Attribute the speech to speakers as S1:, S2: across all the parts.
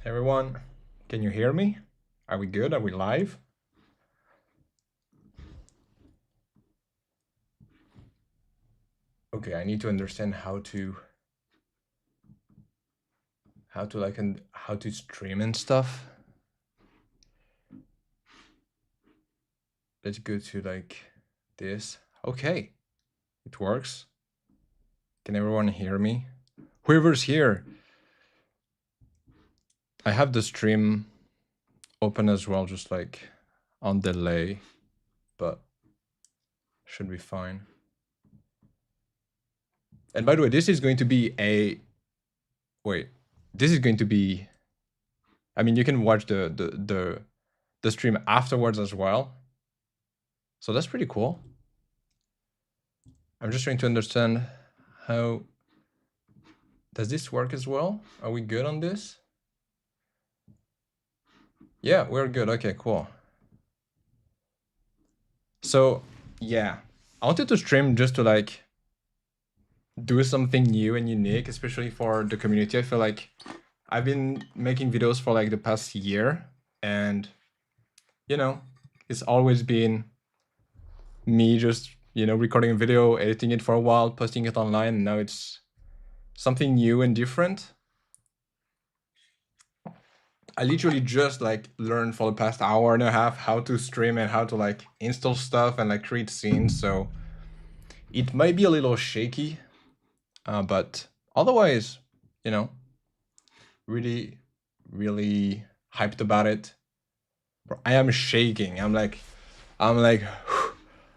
S1: Everyone, can you hear me? Are we good? Are we live? Okay, I need to understand how to stream and stuff. Let's go to like this. Okay, it works. Can everyone hear me? Whoever's here. I have the stream open as well, just like on delay, but should be fine. And by the way, this is going to be this is going to be, I mean, you can watch the stream afterwards as well. So that's pretty cool. I'm just trying to understand how does this work as well? Are we good on this? Yeah, we're good. Okay, cool. So yeah, I wanted to stream just to like do something new and unique, especially for the community. I feel like I've been making videos for like the past year, and you know, it's always been me just, recording a video, editing it for a while, posting it online, and now it's something new and different. I literally just like learned for the past hour and a half how to stream and how to like install stuff and like create scenes. So it might be a little shaky, but otherwise, really, really hyped about it. I am shaking. I'm like,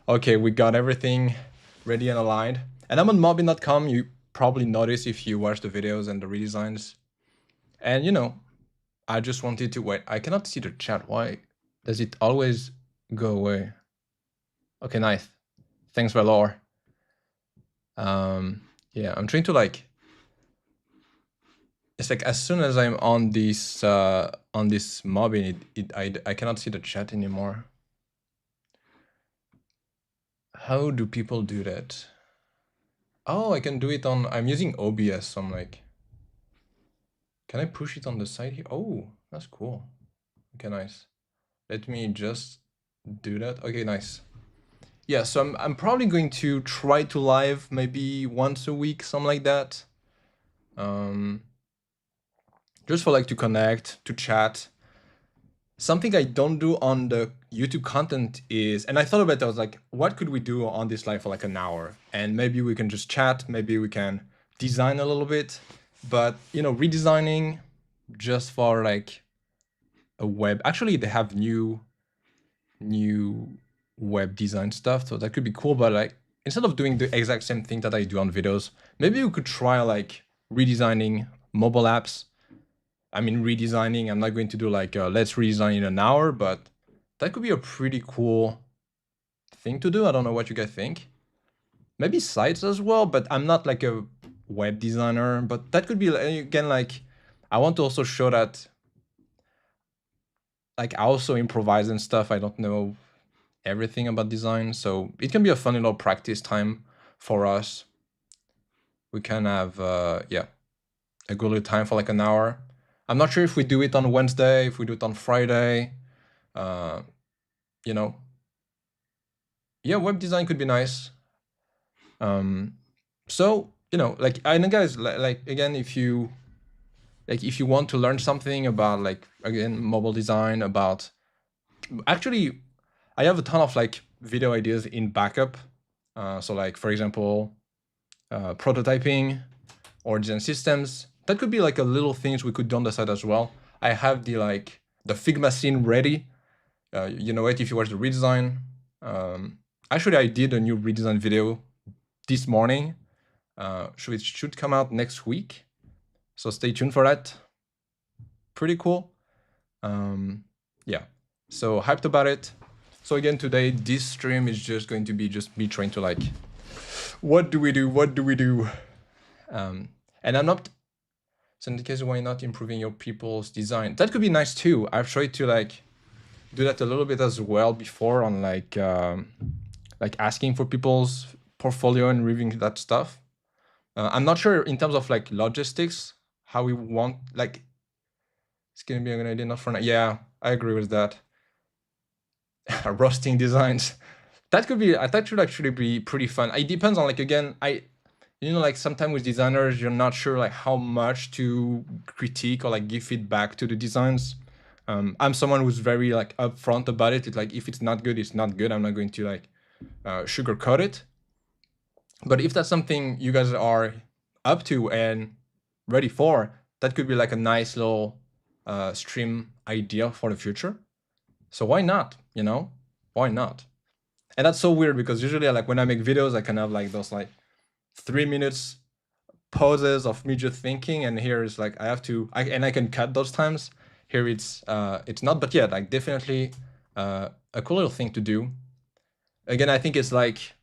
S1: okay, we got everything ready and aligned. And I'm on mobbing.com. You probably notice if you watch the videos and the redesigns. And I just wanted to wait. I cannot see the chat. Why does it always go away? Okay, nice. Thanks, Valor. Yeah, I'm trying to like. It's like as soon as I'm on this mobbing, I cannot see the chat anymore. How do people do that? Oh, I can do it on. I'm using OBS. So I'm like, can I push it on the side here? Oh, that's cool. Okay, nice. Let me just do that. Okay, nice. Yeah, so I'm probably going to try to live maybe once a week, something like that. Just for like to connect, to chat. Something I don't do on the YouTube content is, and I thought about it, I was like, what could we do on this live for like an hour? And maybe we can just chat, maybe we can design a little bit, but redesigning just for like a web. Actually, they have new web design stuff, so that could be cool. But like instead of doing the exact same thing that I do on videos, maybe we could try like redesigning mobile apps. I mean, redesigning, I'm not going to do like let's redesign in an hour, but that could be a pretty cool thing to do. I don't know what you guys think. Maybe sites as well, but I'm not like a web designer. But that could be, again, like I want to also show that like I also improvise and stuff. I don't know everything about design, so it can be a fun little practice time for us. We can have a good little time for like an hour. I'm not sure if we do it on Wednesday, if we do it on Friday. Yeah, web design could be nice. So like I know, guys, like again, if you want to learn something about like again mobile design, about actually I have a ton of like video ideas in backup. So like for example, prototyping or design systems. That could be like a little things we could do on the side as well. I have the Figma scene ready. You know it if you watch the redesign. Actually, I did a new redesign video this morning. It should come out next week. So stay tuned for that. Pretty cool. Yeah. So hyped about it. So again, today, this stream is just going to be just me trying to like, what do we do? What do we do? And I'm not, so in the case, why not improving your people's design? That could be nice too. I've tried to like do that a little bit as well before on like asking for people's portfolio and reviewing that stuff. I'm not sure in terms of like logistics, how we want, like, It's gonna be a good idea, not for now. Yeah, I agree with that. Roasting designs. That could be, that should actually be pretty fun. It depends on, like, again, like sometimes with designers, you're not sure like how much to critique or like give feedback to the designs. I'm someone who's very like upfront about it. It's like, if it's not good, it's not good. I'm not going to like sugarcoat it. But if that's something you guys are up to and ready for, that could be like a nice little stream idea for the future. So why not? Why not? And that's so weird because usually, like, when I make videos, I can have like those like 3 minutes pauses of me just thinking, and here is like I can cut those times. Here it's not, but yeah, like definitely a cool little thing to do. Again, I think it's like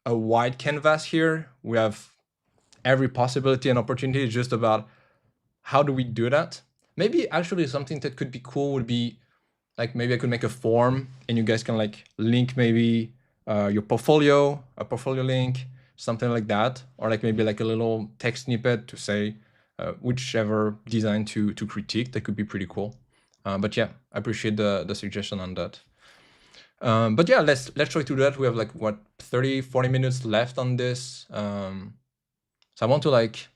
S1: a wide canvas here. We have every possibility and opportunity. It's just about how do we do that. Maybe actually something that could be cool would be like, maybe I could make a form and you guys can like link maybe your portfolio, a portfolio link, something like that, or like maybe like a little text snippet to say whichever design to critique. That could be pretty cool. But yeah, I appreciate the suggestion on that. But yeah, let's try to do that. We have like what, 30-40 minutes left on this. So I want to like,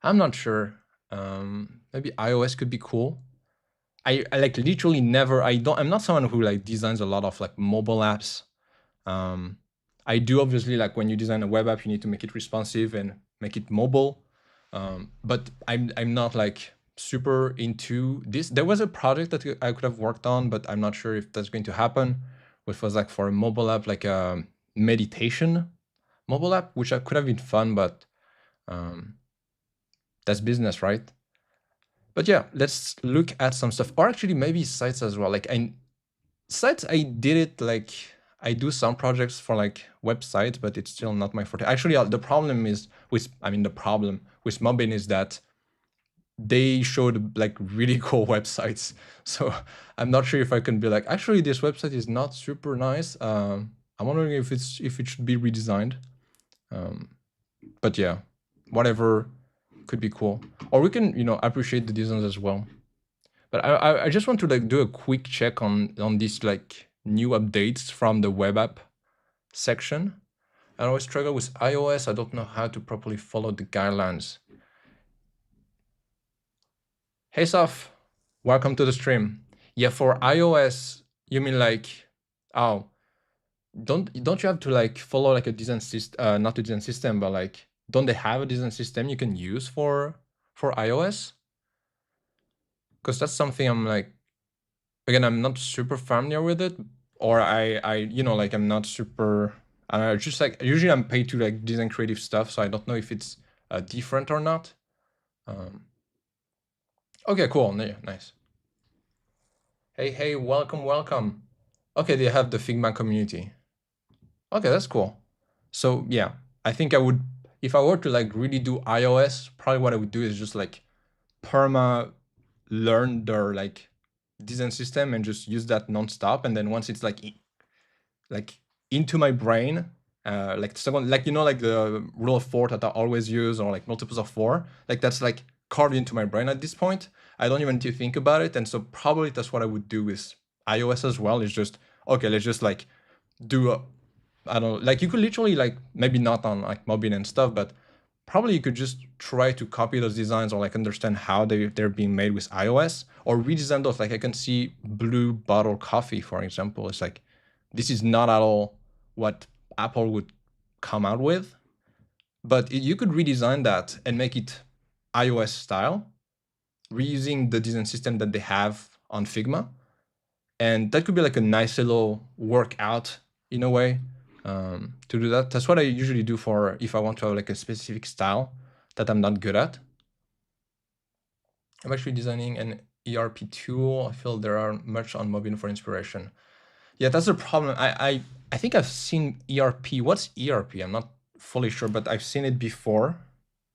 S1: I'm not sure. Maybe iOS could be cool. I like literally never, I'm not someone who like designs a lot of like mobile apps. I do obviously, like, when you design a web app, you need to make it responsive and make it mobile. But I'm not like super into this. There was a project that I could have worked on, but I'm not sure if that's going to happen, which was like for a mobile app, like a meditation mobile app, which could have been fun, but that's business, right? But yeah, let's look at some stuff, or actually maybe sites as well. Like, sites, I did it, like I do some projects for like websites, but it's still not my forte. Actually, the problem with Mobin is that they showed like really cool websites. So I'm not sure if I can be like, actually, this website is not super nice. I'm wondering if it should be redesigned. But yeah, whatever could be cool. Or we can, appreciate the designs as well. But I just want to like do a quick check on these like new updates from the web app section. I always struggle with iOS. I don't know how to properly follow the guidelines. Hey Saf, welcome to the stream. Yeah, for iOS, you mean like, oh, don't you have to like follow like a design system, not a design system, but like, don't they have a design system you can use for iOS? Because that's something I'm like, again, I'm not super familiar with it, or I like, I'm not super, just like, usually I'm paid to like design creative stuff, so I don't know if it's different or not. Okay, cool. Yeah, nice. Hey, welcome. Okay, they have the Figma community. Okay, that's cool. So yeah, I think I would, if I were to like really do iOS, probably what I would do is just like perma learn their like design system and just use that nonstop. And then once it's like into my brain, like second, like, like the rule of 4 that I always use, or like multiples of 4, like that's like carved into my brain at this point. I don't even need to think about it. And so probably that's what I would do with iOS as well, is just, okay, let's just like do I don't know, like you could literally like, maybe not on like Mobin and stuff, but probably you could just try to copy those designs, or like understand how they're being made with iOS, or redesign those. Like I can see Blue Bottle Coffee, for example. It's like, this is not at all what Apple would come out with, but you could redesign that and make it iOS style, reusing the design system that they have on Figma. And that could be like a nice little workout in a way, to do that. That's what I usually do for if I want to have like a specific style that I'm not good at. I'm actually designing an ERP tool. I feel there are much on Mobin for inspiration. Yeah, that's the problem. I think I've seen ERP. What's ERP? I'm not fully sure, but I've seen it before.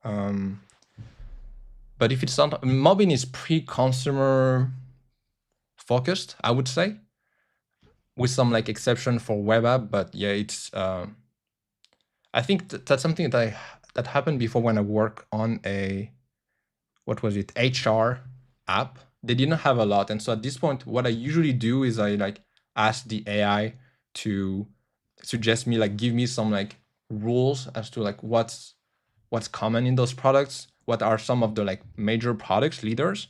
S1: But if it's not, Mobin is pre-consumer focused, I would say, with some like exception for web app. But yeah, it's I think that's something that happened before when I work on a, what was it, HR app, they didn't have a lot. And so at this point, what I usually do is I like ask the AI to suggest me, like give me some like rules as to like what's common in those products, what are some of the like major products leaders.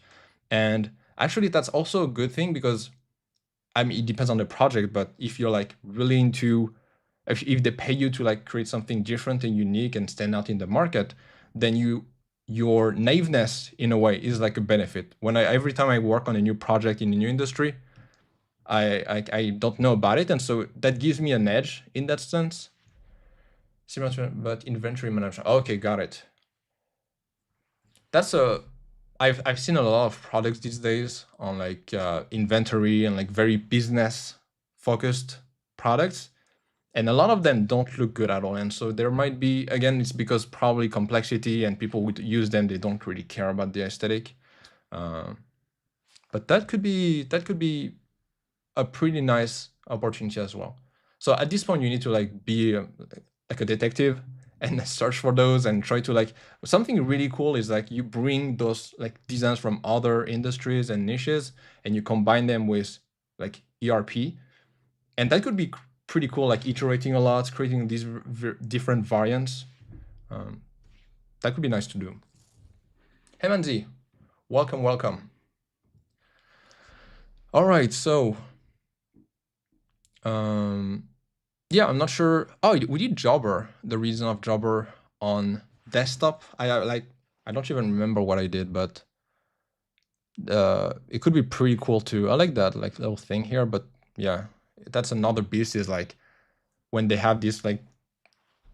S1: And actually that's also a good thing because I mean, it depends on the project, but if you're like really into, if they pay you to like create something different and unique and stand out in the market, then your naiveness in a way is like a benefit. When every time I work on a new project in a new industry, I don't know about it, and so that gives me an edge in that sense. But inventory management. Okay, got it. That's a I've seen a lot of products these days on like inventory and like very business focused products, and a lot of them don't look good at all. And so there might be, again, it's because probably complexity and people would use them, they don't really care about the aesthetic. But that could be a pretty nice opportunity as well. So at this point, you need to like be like a detective and search for those and try to like, something really cool is like you bring those like designs from other industries and niches and you combine them with like ERP, and that could be pretty cool, like iterating a lot, creating these different variants. That could be nice to do. Hey Manzi, welcome. All right, so yeah, I'm not sure. Oh, we did Jobber, the reason of Jobber on desktop. I don't even remember what I did, but it could be pretty cool too. I like that like little thing here, but yeah, that's another beast. Is like when they have this like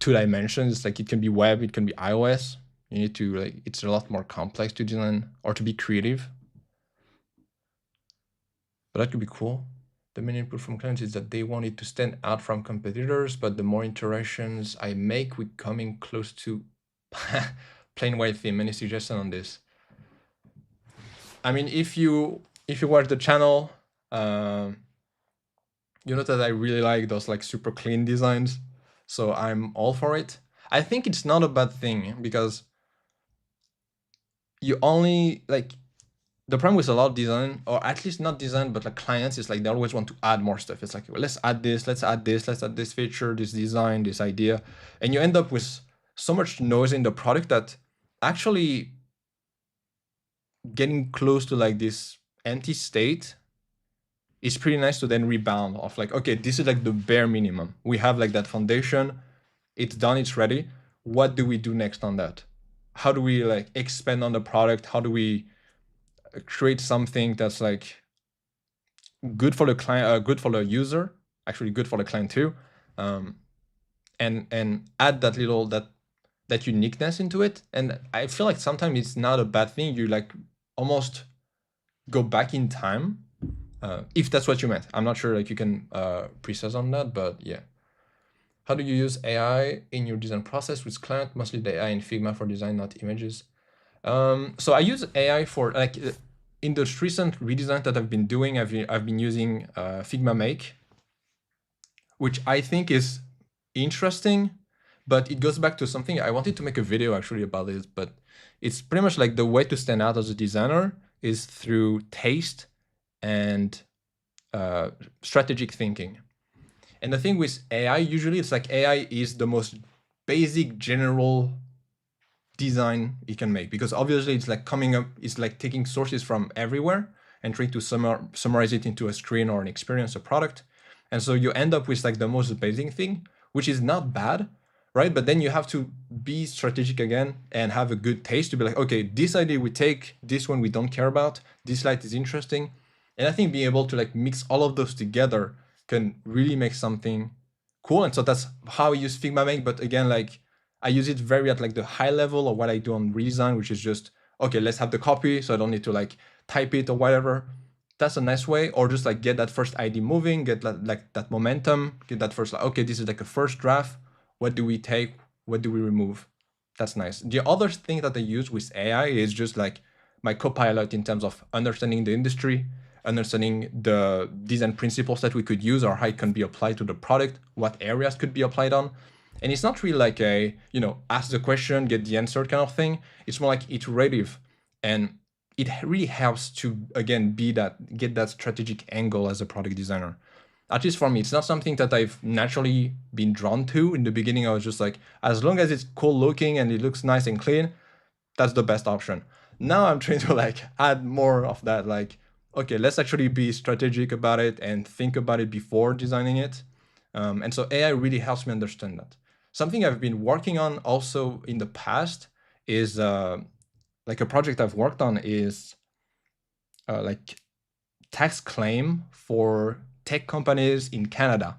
S1: 2 dimensions, like it can be web, it can be iOS. You need to like, it's a lot more complex to design or to be creative. But that could be cool. The main input from clients is that they want it to stand out from competitors, but the more interactions I make with coming close to plain white theme. Any suggestion on this? I mean, if you watch the channel, you know that I really like those like super clean designs, so I'm all for it. I think it's not a bad thing because you only like, the problem with a lot of design, or at least not design, but like clients, is like they always want to add more stuff. It's like, well, let's add this, let's add this, let's add this feature, this design, this idea, and you end up with so much noise in the product that actually getting close to like this empty state is pretty nice to then rebound off like, okay, this is like the bare minimum. We have like that foundation, it's done, it's ready. What do we do next on that? How do we like expand on the product? How do we create something that's like good for the client, good for the user, actually good for the client too, and add that little that uniqueness into it. And I feel like sometimes it's not a bad thing. You like almost go back in time, if that's what you meant. I'm not sure like you can precise on that, but yeah. How do you use AI in your design process with client? Mostly the AI in Figma for design, not images. So I use AI for like in the recent redesign that I've been doing. I've been using Figma Make, which I think is interesting, but it goes back to something I wanted to make a video actually about it. But it's pretty much like the way to stand out as a designer is through taste and strategic thinking. And the thing with AI, usually it's like AI is the most basic general design you can make, because obviously it's like coming up, it's like taking sources from everywhere and trying to summarize it into a screen or an experience, a product. And so you end up with like the most basic thing, which is not bad, right? But then you have to be strategic again and have a good taste to be like, okay, this idea we take, this one we don't care about, this light is interesting. And I think being able to like mix all of those together can really make something cool. And so that's how I use Figma Make. But again, like I use it very at like the high level of what I do on redesign, which is just, okay, let's have the copy so I don't need to like type it or whatever. That's a nice way. Or just like get that first ID moving, get like that momentum, get that first, like, okay, this is like a first draft. What do we take? What do we remove? That's nice. The other thing that I use with AI is just like my co-pilot in terms of understanding the industry, understanding the design principles that we could use or how it can be applied to the product, what areas could be applied on. And it's not really like a, ask the question, get the answer kind of thing. It's more like iterative. And it really helps to, again, get that strategic angle as a product designer. At least for me, it's not something that I've naturally been drawn to. In the beginning, I was just like, as long as it's cool looking and it looks nice and clean, that's the best option. Now I'm trying to like add more of that, like, okay, let's actually be strategic about it and think about it before designing it. And so AI really helps me understand that. Something I've been working on also in the past is like a project I've worked on is like tax claim for tech companies in Canada.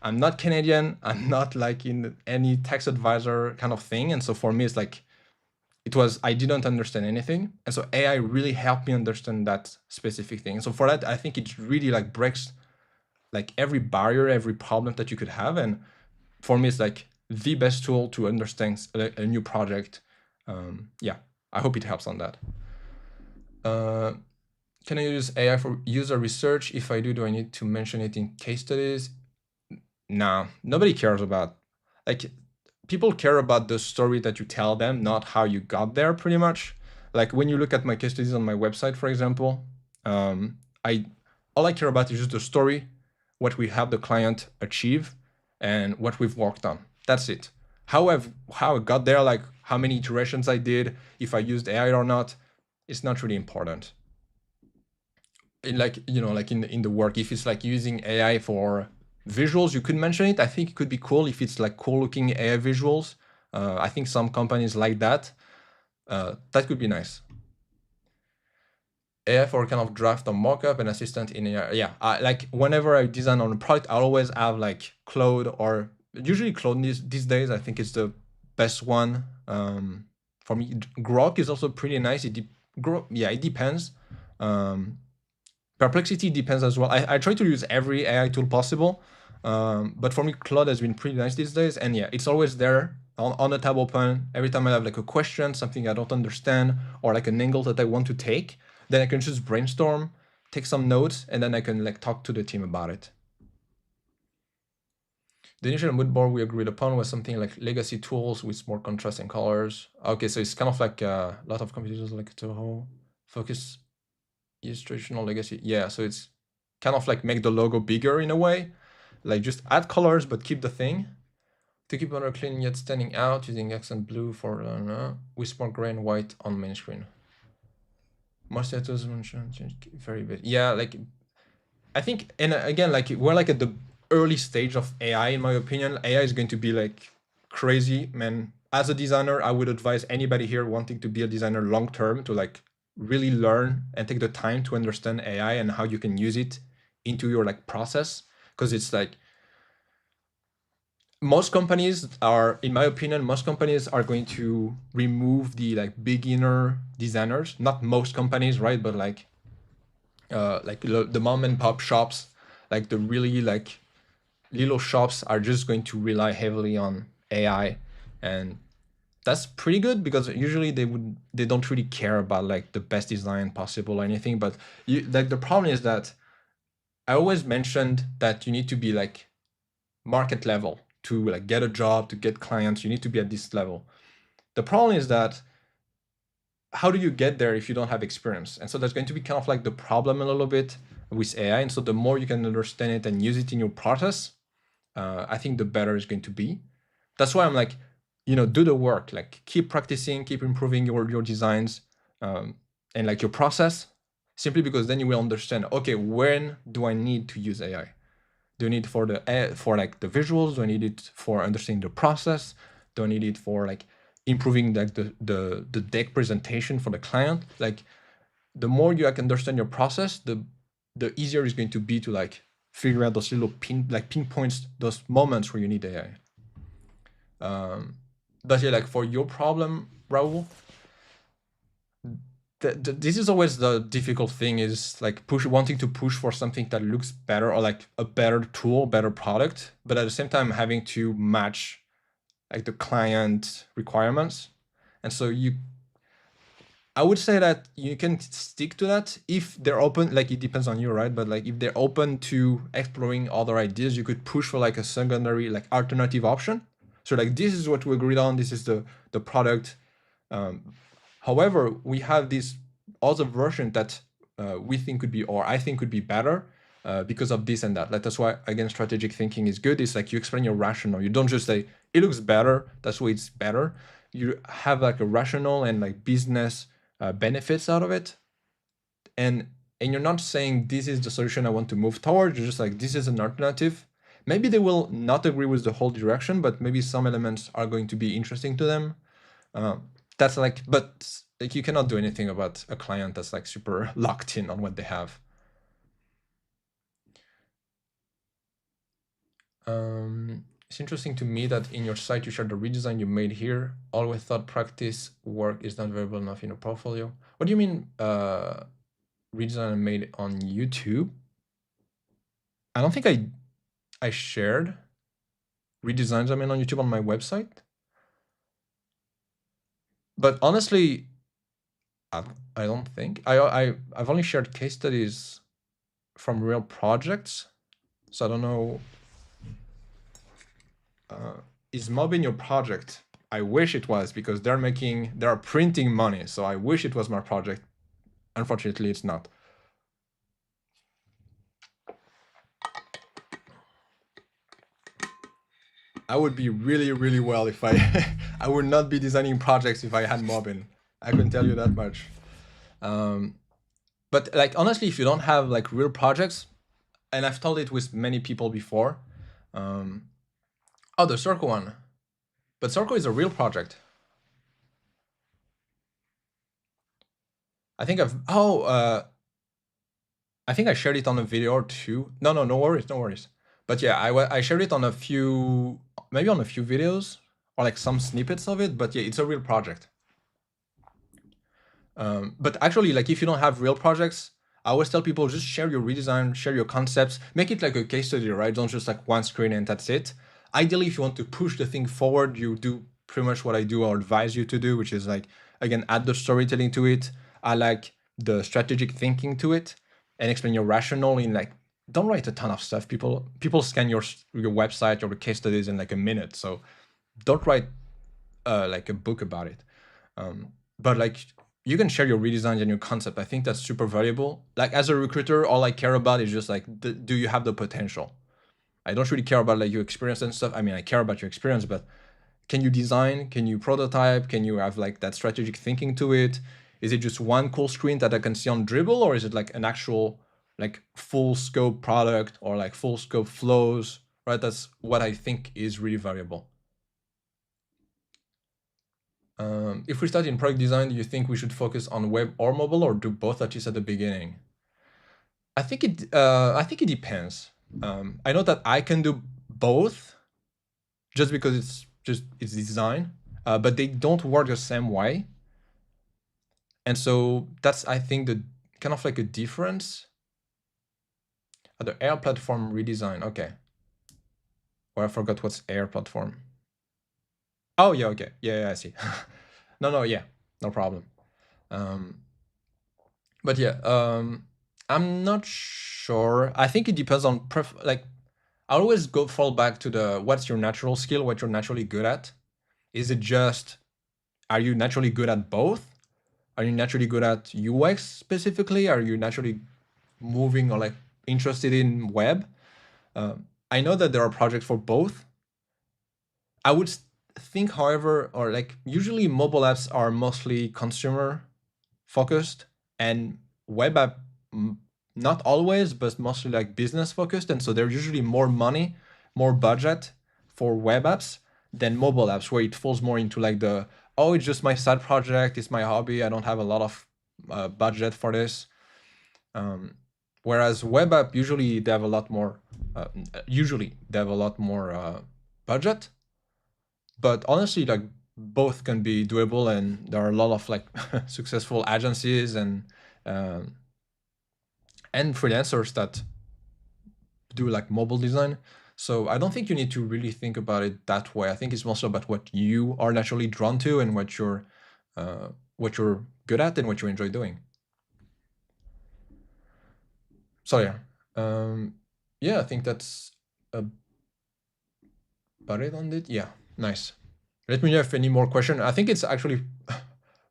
S1: I'm not Canadian. I'm not like in any tax advisor kind of thing. And so for me, it's like, I didn't understand anything. And so AI really helped me understand that specific thing. So for that, I think it really like breaks like every barrier, every problem that you could have. And for me, it's like the best tool to understand a new project. Yeah, I hope it helps on that. Can I use AI for user research? If I do I need to mention it in case studies? No, nobody cares about, like, people care about the story that you tell them, not how you got there, pretty much. Like when you look at my case studies on my website, for example, all I care about is just the story, what we have the client achieve, and what we've worked on. That's it. How I got there, like how many iterations I did, if I used AI or not, it's not really important. Like, you know, like in the work, if it's like using AI for visuals, you could mention it. I think it could be cool if it's like cool looking AI visuals. I think some companies like that. That could be nice. AI for kind of draft or mockup and assistant in AI. Yeah, like whenever I design on a product, I always have like Claude, or usually Claude these days. I think it's the best one. For me, Grok is also pretty nice. It depends. Perplexity depends as well. I try to use every AI tool possible, but for me, Claude has been pretty nice these days. And yeah, it's always there on the tab open. Every time I have like a question, something I don't understand, or like an angle that I want to take, then I can just brainstorm, take some notes, and then I can like talk to the team about it. The initial mood board we agreed upon was something like legacy tools with more contrast and colors. Okay, so it's kind of like a lot of computers like to focus use traditional legacy. Yeah, so it's kind of like make the logo bigger in a way, like just add colors but keep the thing. To keep it clean yet standing out, using accent blue for with more gray and white on main screen. Most status very big. Yeah, like I think, and again, like we're like at the early stage of AI, in my opinion. AI is going to be like crazy, man. As a designer, I would advise anybody here wanting to be a designer long term to like really learn and take the time to understand AI and how you can use it into your like process, because it's like most companies are, in my opinion, most companies are going to remove the like beginner designers. Not most companies, right? But like the mom and pop shops, like the really like little shops are just going to rely heavily on AI, and that's pretty good because usually they don't really care about like the best design possible or anything. But like the problem is that I always mentioned that you need to be like market level to like get a job, to get clients. You need to be at this level. The problem is that how do you get there if you don't have experience? And so that's going to be kind of like the problem a little bit with AI. And so the more you can understand it and use it in your process, I think the better it's going to be. That's why I'm like, you know, do the work, like keep practicing, keep improving your designs, and like your process, simply because then you will understand, okay, when do I need to use AI? Do I need for like the visuals? Do I need it for understanding the process? Do I need it for like improving like the deck presentation for the client? Like the more you can understand your process, the easier it's going to be to like figure out those little pinpoints, those moments where you need AI. But yeah, like for your problem, Raul, this is always the difficult thing, is like wanting to push for something that looks better, or like a better tool, better product, but at the same time having to match like the client requirements. And so I would say that you can stick to that if they're open. Like it depends on you, right? But like if they're open to exploring other ideas, you could push for like a secondary, like alternative option. So like this is what we agreed on. This is the product. However, we have this other version that we think could be, or I think could be better because of this and that. Like, that's why, again, strategic thinking is good. It's like you explain your rationale. You don't just say it looks better, that's why it's better. You have like a rational and like business benefits out of it, and you're not saying this is the solution I want to move towards. You're just like, this is an alternative. Maybe they will not agree with the whole direction, but maybe some elements are going to be interesting to them. That's like, but like you cannot do anything about a client that's like super locked in on what they have. It's interesting to me that in your site you share the redesign you made here. Always thought practice work is not variable enough in a portfolio. What do you mean redesign I made on YouTube? I don't think I shared redesigns I made on YouTube on my website. But honestly, I don't think I've only shared case studies from real projects, so I don't know. Is Mob in your project? I wish it was, because they're printing money, so I wish it was my project. Unfortunately, it's not. I would be really, really well if I I would not be designing projects if I had Mobbin. I can tell you that much. But like honestly, if you don't have like real projects, and I've told it with many people before. Oh, the Circle one. But Circle is a real project. I think I think I shared it on a video or two. No worries. But yeah, I shared it on a few, maybe on a few videos or like some snippets of it. But yeah, it's a real project. But actually, like if you don't have real projects, I always tell people just share your redesign, share your concepts, make it like a case study, right? Don't just like one screen and that's it. Ideally, if you want to push the thing forward, you do pretty much what I do or advise you to do, which is like, again, add the storytelling to it. I like the strategic thinking to it, and explain your rationale in like, don't write a ton of stuff. People scan your website or the case studies in like a minute. So don't write like a book about it. But like you can share your redesigns and your concept. I think that's super valuable. Like as a recruiter, all I care about is just like, do you have the potential? I don't really care about like your experience and stuff. I mean, I care about your experience, but can you design? Can you prototype? Can you have like that strategic thinking to it? Is it just one cool screen that I can see on Dribble, or is it like an actual like full scope product or like full scope flows? Right, that's what I think is really valuable. If we start in product design, do you think we should focus on web or mobile, or do both at least at the beginning? I think it depends. I know that I can do both, just because it's design, but they don't work the same way. And so that's, I think, the kind of like a difference. The Air platform redesign. Okay. Or I forgot what's Air platform. Oh yeah, okay. Yeah, I see. No, yeah, no problem. But yeah, I'm not sure. I think it depends on like I always fall back to the what's your natural skill, what you're naturally good at. Is it just, are you naturally good at both? Are you naturally good at UX specifically? Are you naturally moving or like interested in web? I know that there are projects for both. I would think, however, or like usually mobile apps are mostly consumer focused, and web app not always, but mostly like business focused. And so there's usually more money, more budget for web apps than mobile apps, where it falls more into like the, oh, it's just my side project, it's my hobby, I don't have a lot of budget for this. Whereas web app, usually they have a lot more budget. But honestly, like both can be doable, and there are a lot of like successful agencies and freelancers that do like mobile design. So I don't think you need to really think about it that way. I think it's mostly about what you are naturally drawn to and what you're good at and what you enjoy doing. So yeah, I think that's about it on it. Yeah, nice. Let me know if any more question. I think it's actually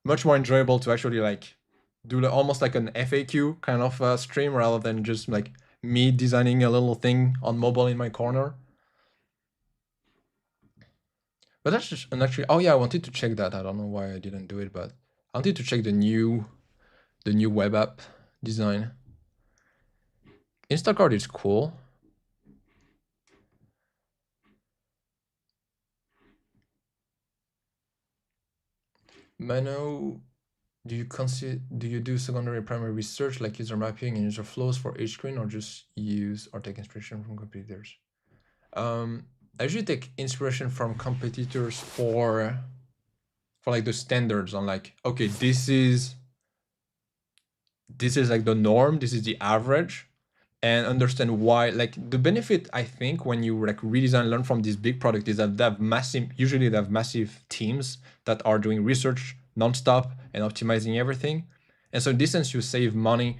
S1: much more enjoyable to actually like do almost like an FAQ kind of stream rather than just like me designing a little thing on mobile in my corner. But that's just, and actually, oh yeah, I wanted to check that. I don't know why I didn't do it, but I wanted to check the new web app design. Instacart is cool. Mano, do you do secondary primary research like user mapping and user flows for each screen, or just use or take inspiration from competitors? I usually take inspiration from competitors for like the standards on like, okay, this is like the norm, this is the average, and understand why. Like the benefit, I think, when you like redesign, learn from this big product is that usually they have massive teams that are doing research nonstop and optimizing everything. And so in this sense, you save money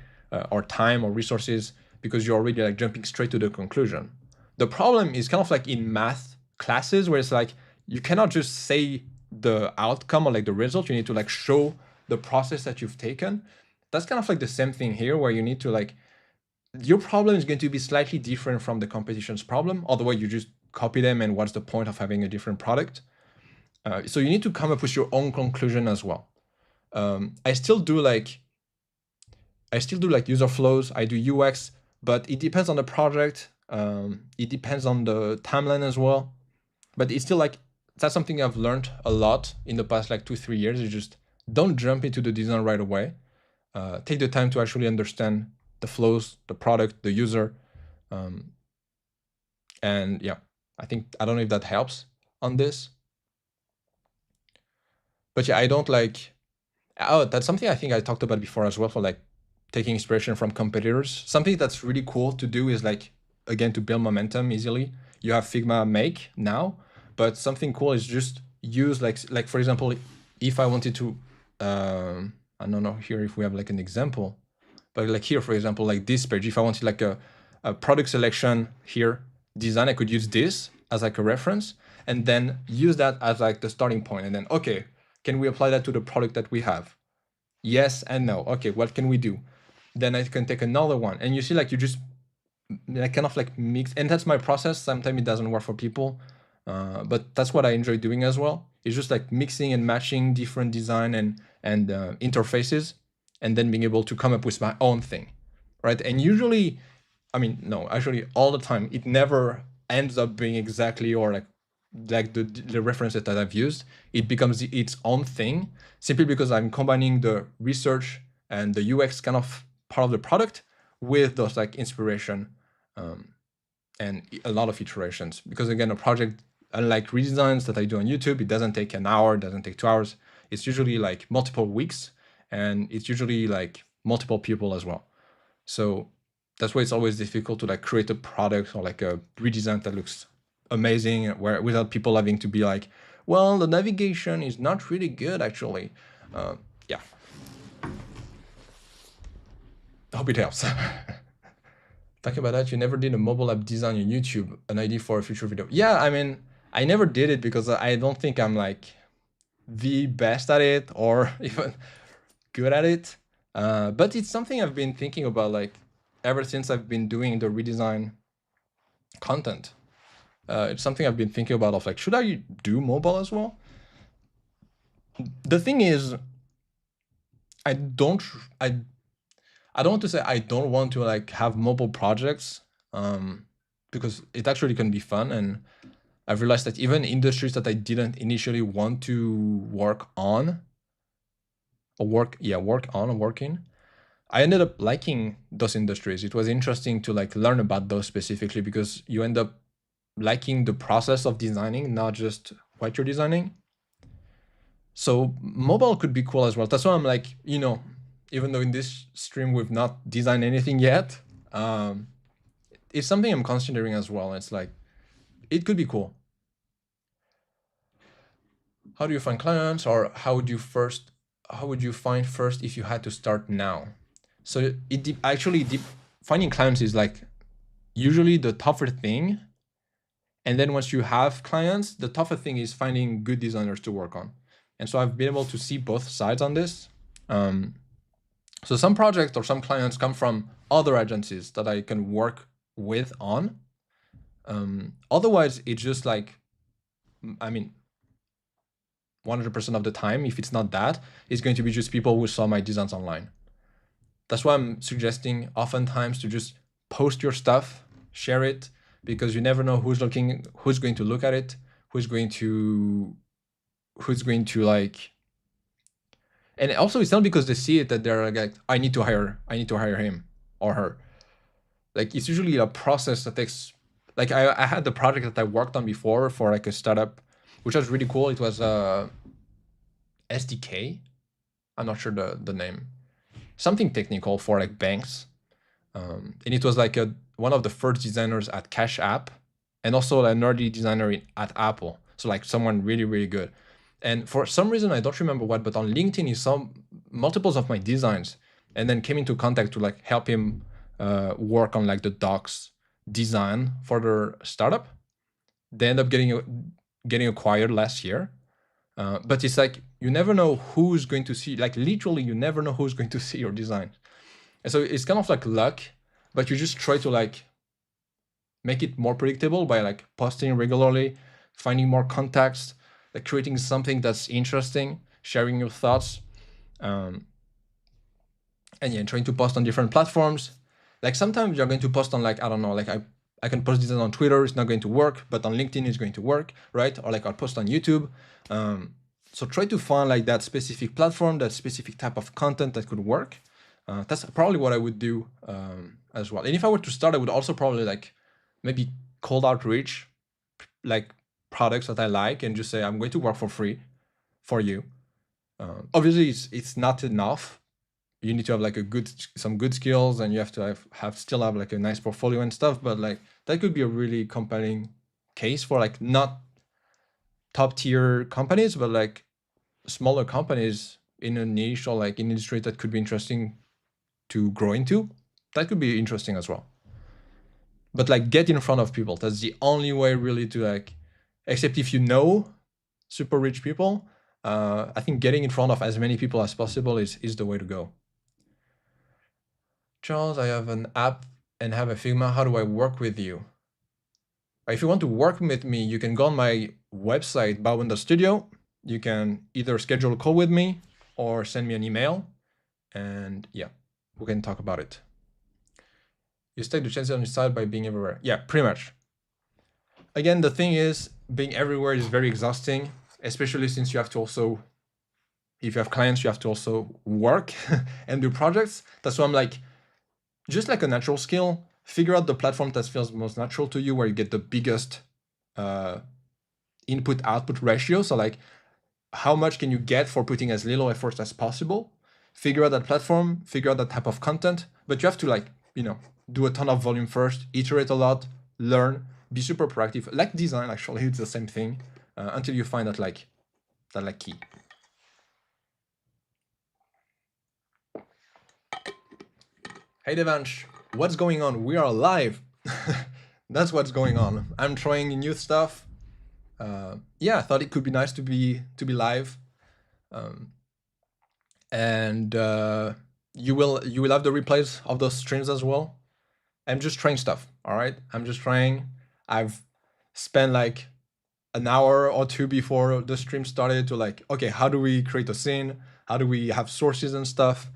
S1: or time or resources because you're already like jumping straight to the conclusion. The problem is kind of like in math classes where it's like you cannot just say the outcome or like the result. You need to like show the process that you've taken. That's kind of like the same thing here, where you need to like, your problem is going to be slightly different from the competition's problem. Otherwise, you just copy them, and what's the point of having a different product? So you need to come up with your own conclusion as well. I still do like user flows. I do UX, but it depends on the project. It depends on the timeline as well. But it's still like, that's something I've learned a lot in the past like 2-3 years. You just don't jump into the design right away. Take the time to actually understand the flows, the product, the user. And yeah, I don't know if that helps on this. But yeah, I don't like, oh, that's something I think I talked about before as well, for like taking inspiration from competitors. Something that's really cool to do is like, again, to build momentum easily. You have Figma Make now, but something cool is just use like for example, if I wanted to, I don't know here if we have like an example, but like here, for example, like this page, if I wanted like a product selection here, design, I could use this as like a reference and then use that as like the starting point. And then, okay, can we apply that to the product that we have? Yes and no. Okay, what can we do? Then I can take another one. And you see, like, you just like kind of like mix. And that's my process. Sometimes it doesn't work for people. But that's what I enjoy doing as well. It's just like mixing and matching different design and interfaces, and then being able to come up with my own thing, right? And usually, I mean, no, actually, all the time, it never ends up being exactly or like the references that I've used. It becomes its own thing simply because I'm combining the research and the UX kind of part of the product with those like inspiration and a lot of iterations. Because again, a project, unlike redesigns that I do on YouTube, it doesn't take an hour, it doesn't take 2 hours. It's usually like multiple weeks, and it's usually like multiple people as well. So that's why it's always difficult to like create a product or like a redesign that looks amazing, where without people having to be like, well, the navigation is not really good actually. Yeah, I hope it helps. Talking about that, you never did a mobile app design on YouTube, an idea for a future video. Yeah, I mean, I never did it because I don't think I'm like the best at it or even good at it. But it's something I've been thinking about like ever since I've been doing the redesign content. It's something I've been thinking about of like, should I do mobile as well? The thing is, I don't want to say I don't want to like have mobile projects, because it actually can be fun. And I've realized that even industries that I didn't initially want to work on, work in, I ended up liking those industries. It was interesting to like learn about those specifically because you end up liking the process of designing, not just what you're designing. So mobile could be cool as well. That's why I'm like, even though in this stream we've not designed anything yet, it's something I'm considering as well. It's like, it could be cool. How do you find clients, or how would you find first if you had to start now? So finding clients is like usually the tougher thing. And then once you have clients, the tougher thing is finding good designers to work on. And so I've been able to see both sides on this. So some projects or some clients come from other agencies that I can work with on. Otherwise, it's just like, I mean, 100% of the time, if it's not that, it's going to be just people who saw my designs online. That's why I'm suggesting oftentimes to just post your stuff, share it, because you never know who's going to look at it, who's going to like. And also, it's not because they see it that they're like, I need to hire him or her. Like, it's usually a process that takes. Like, I had the project that I worked on before for like a startup, which was really cool. It was SDK. I'm not sure the name. Something technical for like banks. And it was like one of the first designers at Cash App, and also a nerdy designer at Apple. So like someone really, really good. And for some reason, I don't remember what, but on LinkedIn, he saw multiples of my designs and then came into contact to like help him work on like the docs design for their startup. They end up getting acquired last year. But it's like, you never know who's going to see, like literally, you never know who's going to see your design. And so it's kind of like luck, but you just try to like make it more predictable by like posting regularly, finding more contacts, like creating something that's interesting, sharing your thoughts, and yeah, trying to post on different platforms. Like sometimes you're going to post on like, I don't know, like I can post this on Twitter, it's not going to work, but on LinkedIn it's going to work, right? Or like I'll post on YouTube. So try to find like that specific platform, that specific type of content that could work. That's probably what I would do as well. And if I were to start, I would also probably like maybe cold outreach, like products that I like, and just say, I'm going to work for free for you. Obviously, it's not enough. You need to have like some good skills, and you have to still have like a nice portfolio and stuff. But like that could be a really compelling case for like not top tier companies, but like smaller companies in a niche or like an industry that could be interesting to grow into. That could be interesting as well. But like get in front of people. That's the only way really to like, except if you know super rich people. I think getting in front of as many people as possible is the way to go. Charles, I have an app and have a Figma. How do I work with you? If you want to work with me, you can go on my website, Bauwender Studio. You can either schedule a call with me or send me an email. And yeah, we can talk about it. You stake the chances on your side by being everywhere. Yeah, pretty much. Again, the thing is, being everywhere is very exhausting, especially since you have to also, if you have clients, you have to also work and do projects. That's why I'm like, just like a natural skill, figure out the platform that feels most natural to you, where you get the biggest input-output ratio. So like, how much can you get for putting as little effort as possible? Figure out that platform, figure out that type of content, but you have to like, do a ton of volume first, iterate a lot, learn, be super proactive. Like design, actually, it's the same thing until you find that key. Hey Devansh, what's going on? We are live. That's what's going on. I'm trying new stuff. Yeah, I thought it could be nice to be live. And you will have the replays of those streams as well. I'm just trying stuff. All right, I'm just trying. I've spent like an hour or two before the stream started to like, okay, how do we create a scene? How do we have sources and stuff?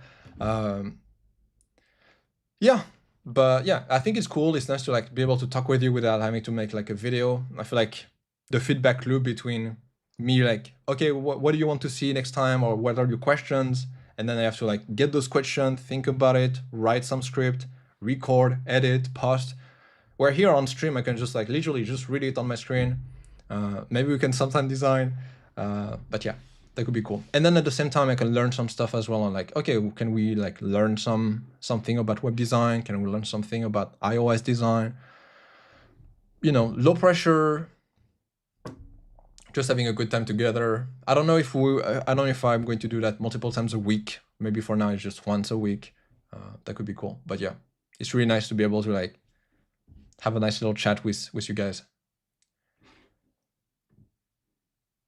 S1: Yeah, but yeah, I think it's cool. It's nice to like be able to talk with you without having to make like a video. I feel like the feedback loop between me, like, okay, what do you want to see next time, or what are your questions? And then I have to like get those questions, think about it, write some script, record, edit, post. Where here on stream, I can just like literally just read it on my screen. Maybe we can sometime design, but yeah, that could be cool. And then at the same time, I can learn some stuff as well. On like, okay, can we like learn something about web design? Can we learn something about iOS design? Low pressure, just having a good time together. I don't know if I'm going to do that multiple times a week. Maybe for now it's just once a week. That could be cool. But yeah, it's really nice to be able to like have a nice little chat with you guys.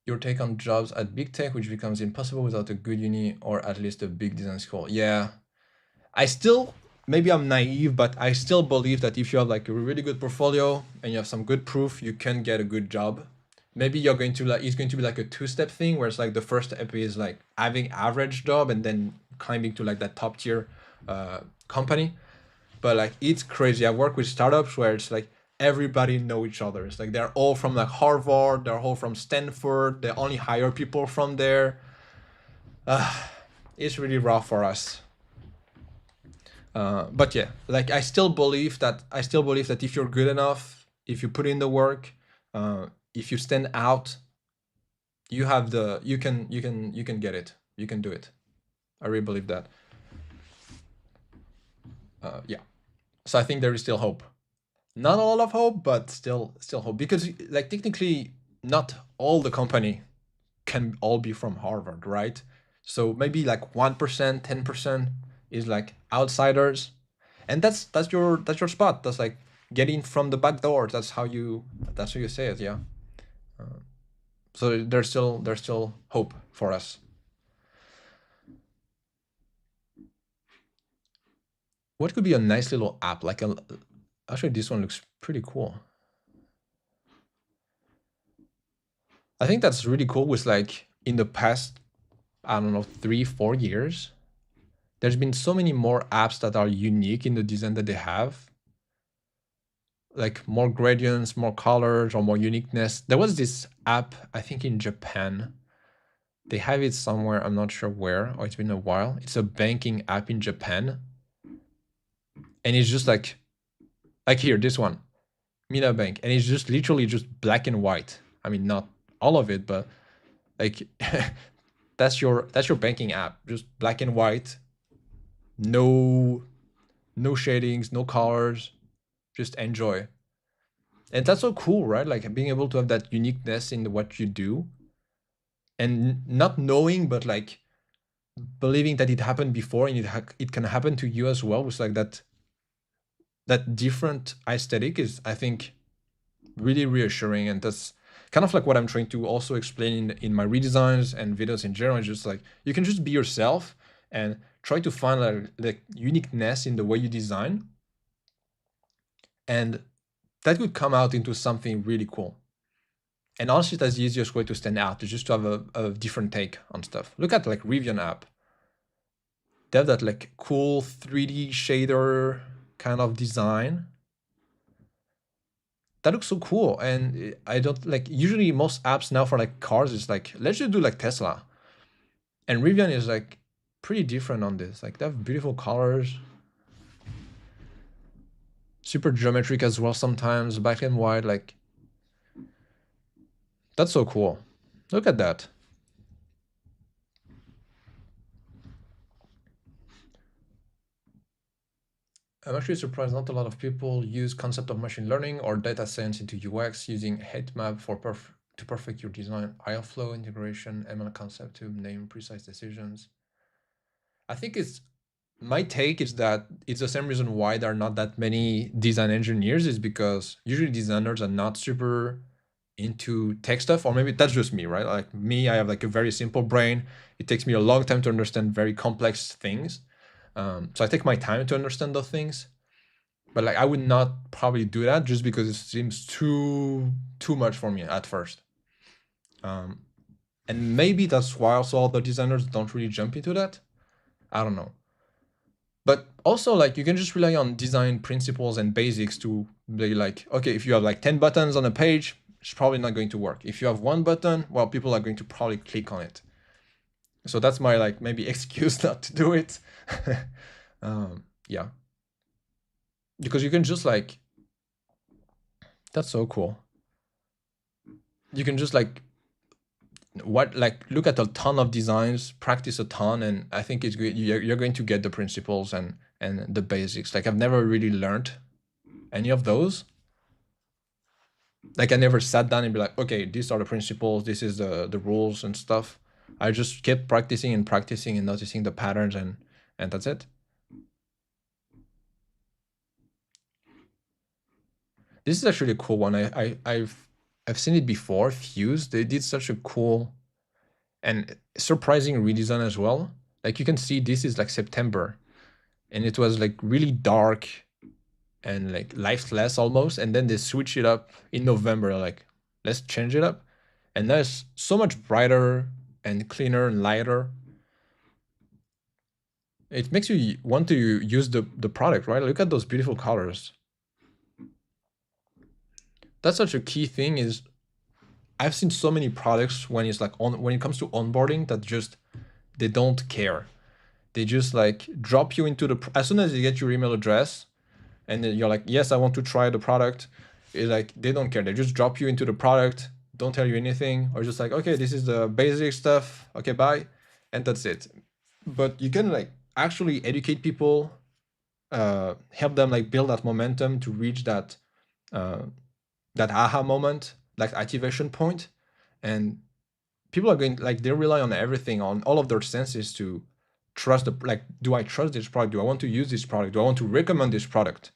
S1: Your take on jobs at big tech, which becomes impossible without a good uni or at least a big design school. Yeah, I still, maybe I'm naive, but I still believe that if you have like a really good portfolio and you have some good proof, you can get a good job. Maybe you're going to like, it's going to be like a two-step thing where it's like the first step is like having average job and then climbing to like that top tier company. But like it's crazy. I work with startups where it's like everybody know each other. It's like they're all from like Harvard, they're all from Stanford, they only hire people from there. It's really rough for us. But yeah, like I still believe that if you're good enough, if you put in the work, if you stand out, you can get it. You can do it. I really believe that. Yeah. So I think there is still hope. Not a lot of hope, but still hope, because like technically not all the company can all be from Harvard, right? So maybe like 1%, 10% is like outsiders, and that's your spot. That's like getting from the back door. That's how you say it. Yeah. So there's still hope for us. What could be a nice little app like a? Actually, this one looks pretty cool. I think that's really cool. With like in the past, I don't know, 3 4 years, there's been so many more apps that are unique in the design that they have, like more gradients, more colors, or more uniqueness. There was this app, I think in Japan. They have it somewhere, I'm not sure where, or it's been a while. It's a banking app in Japan. And it's just like here, this one, Mina Bank. And it's just literally just black and white. I mean, not all of it, but like that's your banking app. Just black and white. No shadings, no colors. Just enjoy. And that's so cool, right? Like being able to have that uniqueness in what you do, and not knowing, but like believing that it happened before, and it can happen to you as well. With like that different aesthetic is, I think, really reassuring, and that's kind of like what I'm trying to also explain in my redesigns and videos in general. It's just like you can just be yourself and try to find like uniqueness in the way you design, and that could come out into something really cool. And honestly, that's the easiest way to stand out, is just to have a different take on stuff. Look at like Rivian app. They have that like cool 3D shader kind of design. That looks so cool. And I don't like, usually most apps now for like cars is like, let's just do like Tesla. And Rivian is like pretty different on this. Like they have beautiful colors, super geometric as well sometimes, black and white. Like that's so cool. Look at that. I'm actually surprised not a lot of people use concept of machine learning or data science into UX, using heat map to perfect your design, flow integration, ML concept to name precise decisions. I think my take is that it's the same reason why there are not that many design engineers, is because usually designers are not super into tech stuff, or maybe that's just me, right? Like me, I have like a very simple brain. It takes me a long time to understand very complex things. So I take my time to understand those things. But like I would not probably do that just because it seems too much for me at first. And maybe that's why also all the designers don't really jump into that. I don't know. But also, like, you can just rely on design principles and basics to be like, okay, if you have like 10 buttons on a page, it's probably not going to work. If you have one button, well, people are going to probably click on it. So that's my like maybe excuse not to do it. Yeah. Because you can just like, that's so cool. You can just like look at a ton of designs, practice a ton, and I think it's good. You're going to get the principles and the basics. Like I've never really learned any of those. Like I never sat down and be like, okay, these are the principles, this is the rules and stuff. I just kept practicing and practicing and noticing the patterns, and that's it. This is actually a cool one. I've seen it before. Fuse, they did such a cool and surprising redesign as well. Like you can see, this is like September. and it was like really dark and like lifeless almost. And then they switch it up in November, like let's change it up, and now it's so much brighter and cleaner and lighter. It makes you want to use the product, right? Look at those beautiful colors. That's such a key thing. Is I've seen so many products when it's like when it comes to onboarding that just they don't care. They just like drop you into the as soon as you get your email address, and then you're like, yes, I want to try the product. It's like they don't care. They just drop you into the product, don't tell you anything, or just like, okay, this is the basic stuff. Okay, bye, and that's it. But you can like actually educate people, help them like build that momentum to reach that that aha moment, like activation point, and people are going like they rely on everything, on all of their senses to trust the like. Do I trust this product? Do I want to use this product? Do I want to recommend this product?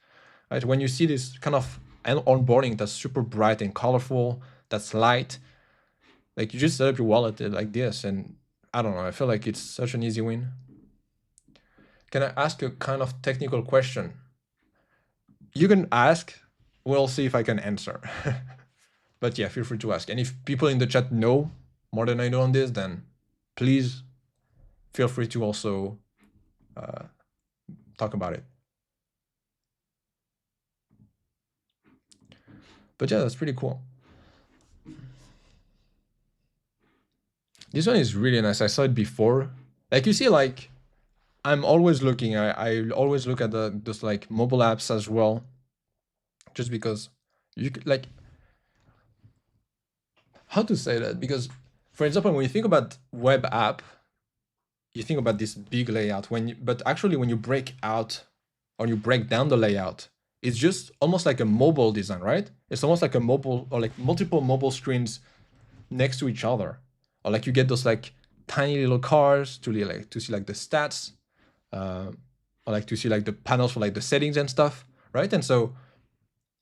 S1: Right? When you see this kind of onboarding that's super bright and colorful, that's light, like you just set up your wallet like this, and I don't know. I feel like it's such an easy win. Can I ask a kind of technical question? You can ask. We'll see if I can answer. But yeah, feel free to ask. And if people in the chat know more than I know on this, then please feel free to also talk about it. But yeah, that's pretty cool. This one is really nice. I saw it before. Like you see, like I'm always looking. I always look at those like mobile apps as well, just because you could like how to say that, because for example, when you think about web app, you think about this big layout. But actually when you break out or you break down the layout, it's just almost like a mobile design, right? It's almost like a mobile or like multiple mobile screens next to each other, or like you get those like tiny little cars to see like the stats, or like to see like the panels for like the settings and stuff, right? And so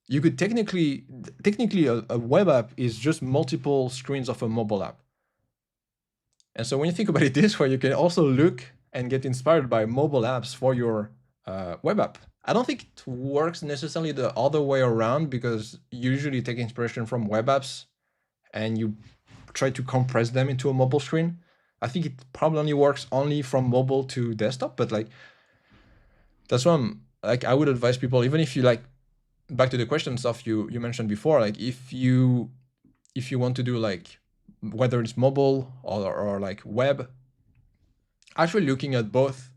S1: you could technically a web app is just multiple screens of a mobile app. And so when you think about it this way, you can also look and get inspired by mobile apps for your web app. I don't think it works necessarily the other way around, because you usually take inspiration from web apps and you try to compress them into a mobile screen. I think it probably only works only from mobile to desktop, but like that's why I'm like I would advise people, even if you like back to the question stuff you mentioned before, like if you want to do like whether it's mobile or like web, actually looking at both,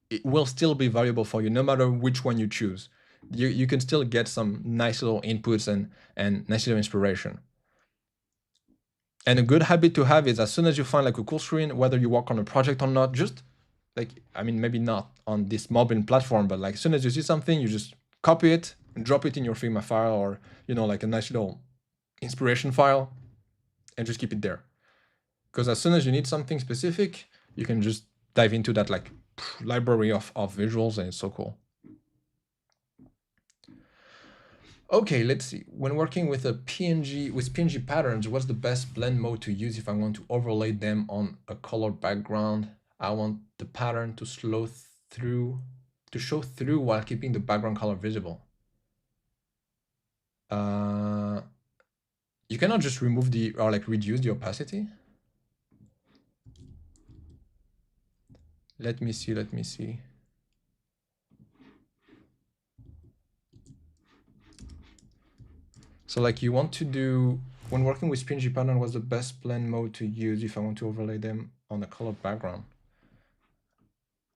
S1: it will still be valuable for you no matter which one you choose. You can still get some nice little inputs and nice little inspiration. And a good habit to have is as soon as you find like a cool screen, whether you work on a project or not, just like, I mean, maybe not on this mobile platform, but like as soon as you see something, you just copy it and drop it in your Figma file, or, you know, like a nice little inspiration file, and just keep it there. Because as soon as you need something specific, you can just dive into that like library of visuals, and it's so cool. Okay, let's see. When working with PNG patterns, what's the best blend mode to use if I want to overlay them on a color background? I want the pattern to show through while keeping the background color visible. You cannot just remove or like reduce the opacity. Let me see. So like you want to do, when working with PNG pattern, what's the best blend mode to use if I want to overlay them on a colored background?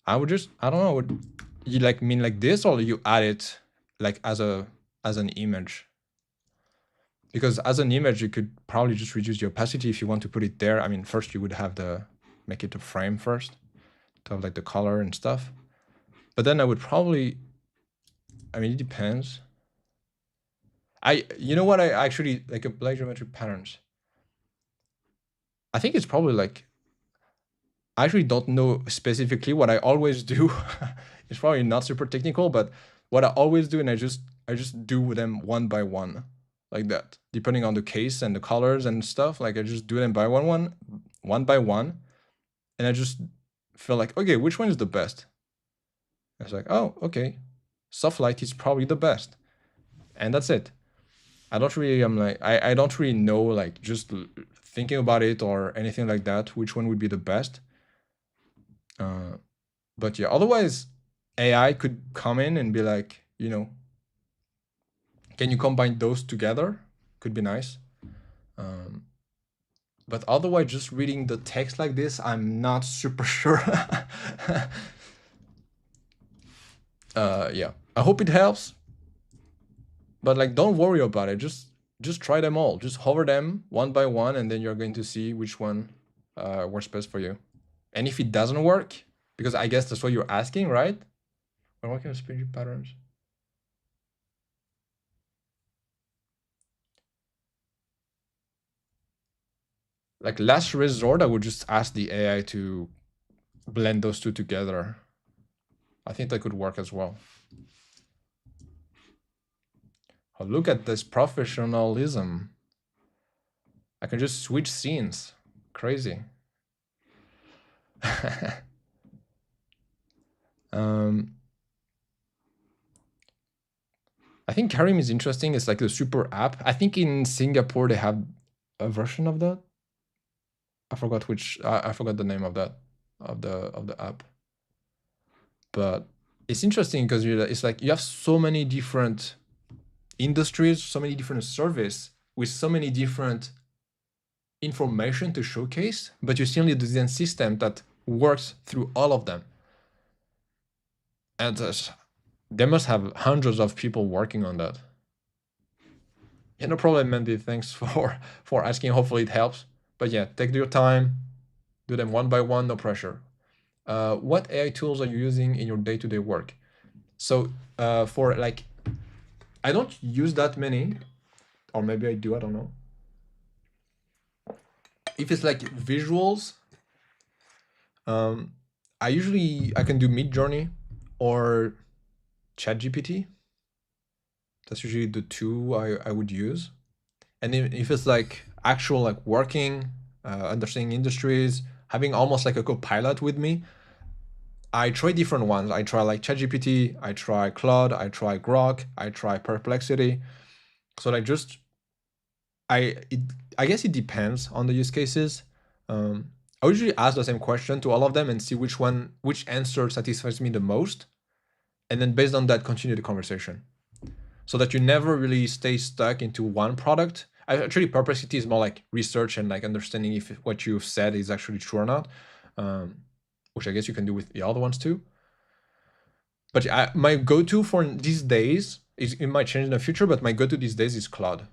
S1: I would just, I don't know, would you like mean like this, or you add it like as an image? Because as an image, you could probably just reduce the opacity if you want to put it there. I mean, first you would have make it a frame first to have like the color and stuff. But then I would probably, I mean, it depends. You know what, I actually like apply geometric patterns. I think it's probably like, I actually don't know specifically. What I always do, it's probably not super technical, but what I always do, and I just do them one by one, like that, depending on the case and the colors and stuff. Like I just do them by one by one, and I just feel like, okay, which one is the best? It's like, oh, okay, soft light is probably the best, and that's it. I don't really, I don't really know, like, just thinking about it or anything like that, which one would be the best. But yeah, otherwise, AI could come in and be like, can you combine those together? Could be nice. But otherwise, just reading the text like this, I'm not super sure. Yeah, I hope it helps. But like, don't worry about it. Just try them all. Just hover them one by one, and then you're going to see which one works best for you. And if it doesn't work, because I guess that's what you're asking, right? When working with spiritual patterns. Like last resort, I would just ask the AI to blend those two together. I think that could work as well. Oh, look at this professionalism. I can just switch scenes. Crazy. I think Karim is interesting. It's like the super app. I think in Singapore they have a version of that. I forgot which. I forgot the name of that of the app. But it's interesting because it's like you have so many different industries, so many different services with so many different information to showcase, but you still need a design system that works through all of them. And they must have hundreds of people working on that. Yeah, no problem, Mandy. Thanks for asking. Hopefully it helps. But yeah, take your time, do them one by one, no pressure. What AI tools are you using in your day-to-day work? So for like, I don't use that many, or maybe I do, I don't know. If it's like visuals, I can do Midjourney or ChatGPT. That's usually the two I would use. And if it's like actual like working, understanding industries, having almost like a co-pilot with me, I try different ones. I try like ChatGPT, I try Claude, I try Grok, I try Perplexity. So like just I guess it depends on the use cases. I usually ask the same question to all of them and see which answer satisfies me the most, and then based on that continue the conversation, so that you never really stay stuck into one product. Actually, Perplexity is more like research and like understanding if what you've said is actually true or not, which I guess you can do with the other ones too. But my go-to for these days it might change in the future, but my go-to these days is Claude.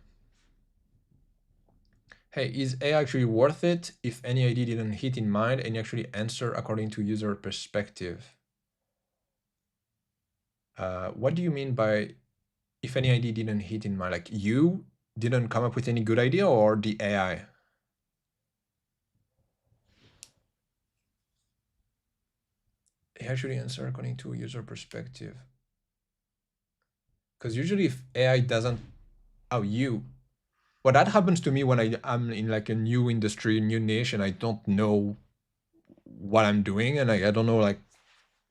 S1: Hey, is AI actually worth it if any idea didn't hit in mind and you actually answer according to user perspective? What do you mean by if any idea didn't hit in mind? Like you didn't come up with any good idea or the AI? AI actually answer according to user perspective. Because usually if AI doesn't, well, that happens to me when I'm in like a new industry, new niche, and I don't know what I'm doing, and I don't know like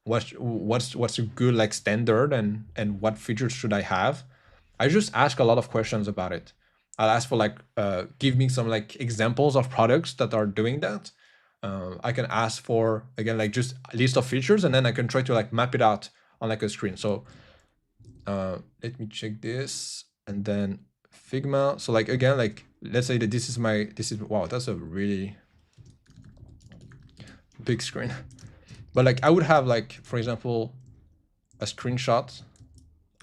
S1: what's a good like standard and what features should I have. I just ask a lot of questions about it. I'll ask for like give me some like examples of products that are doing that. I can ask for again like just a list of features, and then I can try to like map it out on like a screen. So let me check this, and then Figma. So like again, like let's say that this is wow, that's a really big screen. But like I would have like, for example, a screenshot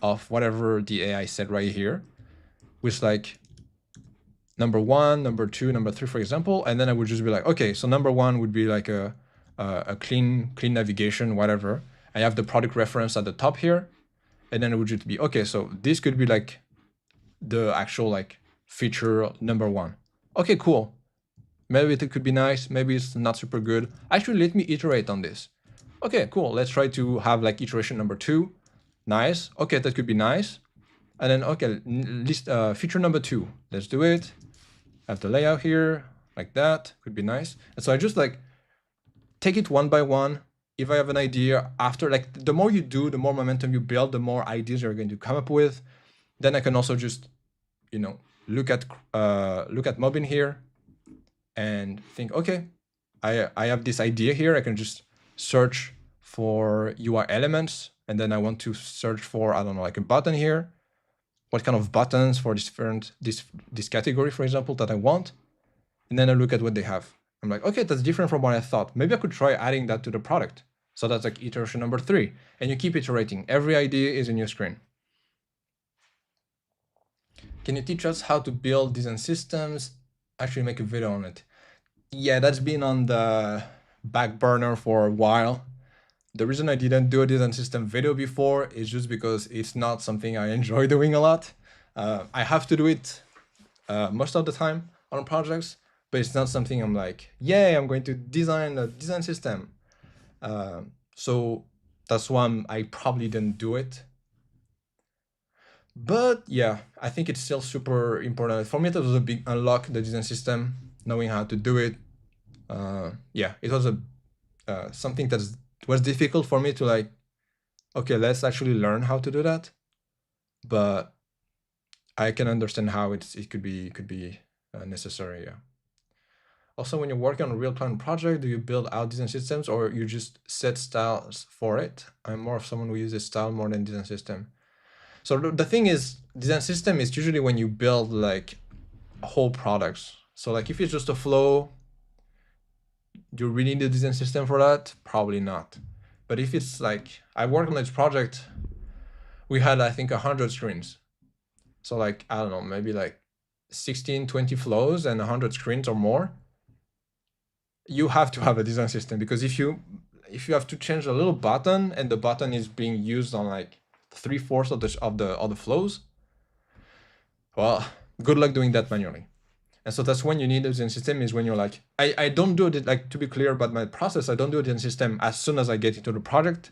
S1: of whatever the AI said right here with like number 1, number 2, number 3, for example. And then I would just be like, okay, so number 1 would be like a clean navigation, whatever. I have the product reference at the top here. And then it would just be, okay, so this could be like the actual like feature number 1. Okay, cool. Maybe it could be nice. Maybe it's not super good. Actually, let me iterate on this. Okay, cool. Let's try to have like iteration number 2. Nice. Okay, that could be nice. And then, okay, list feature number 2. Let's do it. Have the layout here like that. Could be nice. And so I just like take it one by one, if I have an idea after, like the more you do, the more momentum you build, the more ideas you're going to come up with. Then I can also just, you know, look at Mobbin here and think, okay, I have this idea here. I can just search for UI elements, and then I want to search for, I don't know, like a button here. What kind of buttons for this category, for example, that I want. And then I look at what they have. I'm like, okay, that's different from what I thought. Maybe I could try adding that to the product. So that's like iteration number 3. And you keep iterating. Every idea is a new screen. Can you teach us how to build design systems? Actually make a video on it. Yeah, that's been on the back burner for a while. The reason I didn't do a design system video before is just because it's not something I enjoy doing a lot. I have to do it most of the time on projects, but it's not something I'm like, yay, I'm going to design a design system. So that's why I probably didn't do it. But yeah, I think it's still super important. For me, it was a big unlock, the design system, knowing how to do it. Yeah, it was something that was difficult for me to like, okay, let's actually learn how to do that. But I can understand how it could be necessary. Yeah. Also, when you're working on a real client project, do you build out design systems or you just set styles for it? I'm more of someone who uses style more than design system. So the thing is, design system is usually when you build like whole products. So like if it's just a flow, do you really need a design system for that? Probably not. But if it's like, I worked on this project, we had, I think, 100 screens. So like, I don't know, maybe like 16, 20 flows and 100 screens or more. You have to have a design system, because if you have to change a little button and the button is being used on like 3/4 of the flows, well, good luck doing that manually. And so that's when you need a design system, is when you're like, I don't do it, like, to be clear about my process, I don't do a design system as soon as I get into the project.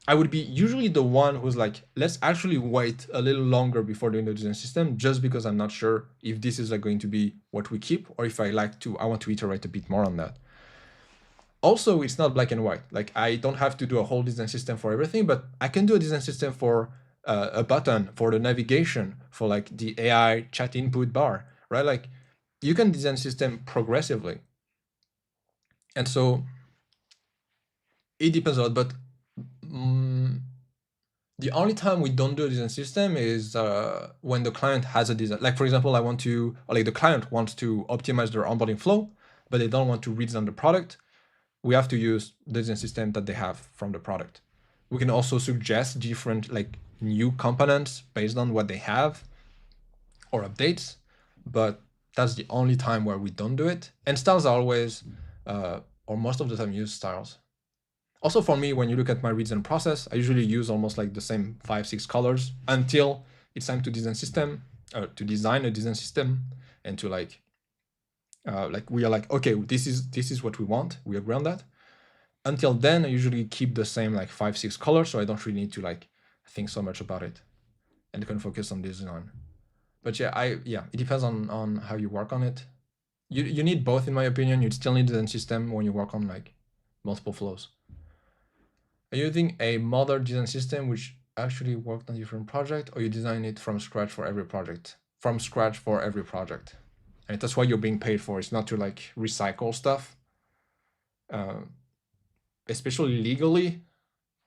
S1: I would be usually the one who's like, let's actually wait a little longer before doing the design system, just because I'm not sure if this is like going to be what we keep, or if I want to iterate a bit more on that. Also, it's not black and white. Like, I don't have to do a whole design system for everything, but I can do a design system for a button, for the navigation, for like the AI chat input bar, right? Like, you can design system progressively. And so it depends a lot, but the only time we don't do a design system is when the client has a design. Like, for example, the client wants to optimize their onboarding flow, but they don't want to redesign the product. We have to use the design system that they have from the product. We can also suggest different like new components based on what they have, or updates, but that's the only time where we don't do it. And styles are always, or most of the time, use styles. Also, for me, when you look at my redesign process, I usually use almost like the same 5-6 colors until it's time to design a design system, and to we are like, okay, this is what we want. We agree on that. Until then, I usually keep the same like 5-6 colors, so I don't really need to like think so much about it, and can focus on design. But yeah, it depends on how you work on it. You need both, in my opinion. You still need the design system when you work on like multiple flows. Are you using a modern design system which actually worked on different project, or you design it from scratch for every project? From scratch for every project. And that's why you're being paid for. It's not to like recycle stuff. Especially legally,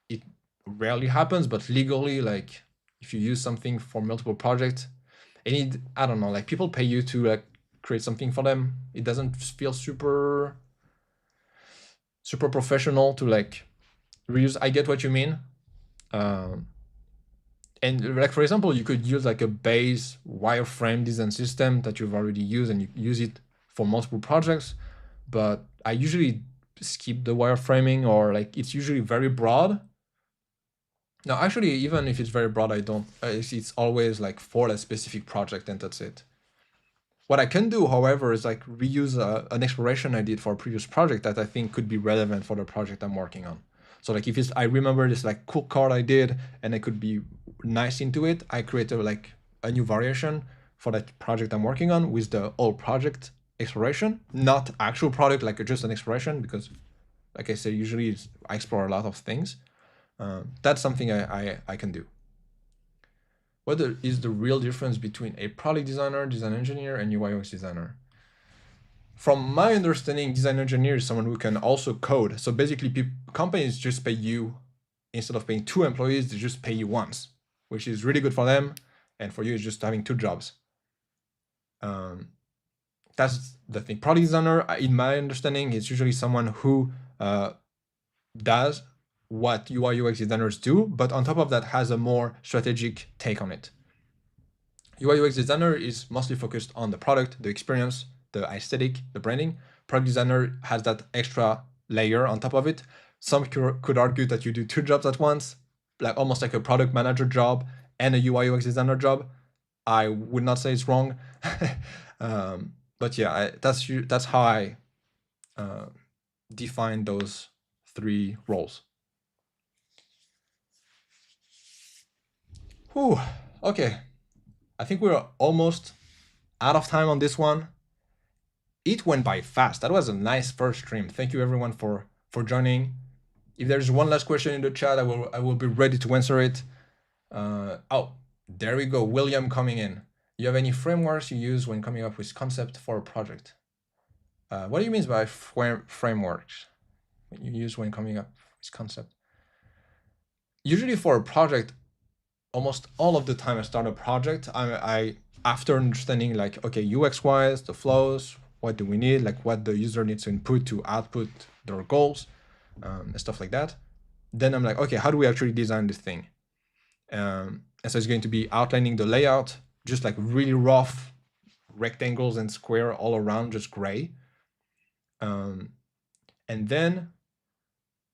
S1: it rarely happens, but legally, like if you use something for multiple projects, I don't know, like people pay you to like create something for them. It doesn't feel super professional to like reuse. I get what you mean. And like, for example, you could use like a base wireframe design system that you've already used, and you use it for multiple projects. But I usually skip the wireframing, or like it's usually very broad. Now, actually, even if it's very broad, I don't. It's always like for a specific project, and that's it. What I can do, however, is like reuse an exploration I did for a previous project that I think could be relevant for the project I'm working on. So like if I remember this like cool card I did, and I could be nice into it, I created like a new variation for that project I'm working on with the old project exploration, not actual product, like just an exploration, because like I said, usually I explore a lot of things. That's something I can do. What is the real difference between a product designer, design engineer, and UI UX designer? From my understanding, design engineer is someone who can also code. So basically, companies just pay you, instead of paying 2 employees, they just pay you once, which is really good for them. And for you, it's just having 2 jobs. That's the thing. Product designer, in my understanding, is usually someone who does what UI UX designers do, but on top of that has a more strategic take on it. UI UX designer is mostly focused on the product, the experience, the aesthetic, the branding. Product designer has that extra layer on top of it. Some could argue that you do 2 jobs at once, like almost like a product manager job and a UI UX designer job. I would not say it's wrong. But yeah, that's how I define those 3 roles. Whew, okay. I think we're almost out of time on this one. It went by fast. That was a nice first stream. Thank you everyone for joining. If there's one last question in the chat, I will be ready to answer it. Oh, there we go. William coming in. You have any frameworks you use when coming up with concept for a project? What do you mean by frameworks you use when coming up with concept? Usually for a project, almost all of the time I start a project, I after understanding like, okay, UX wise, the flows, what do we need, like what the user needs to input to output their goals, and stuff like that. Then I'm like, okay, how do we actually design this thing? And so it's going to be outlining the layout, just like really rough rectangles and square all around, just gray. And then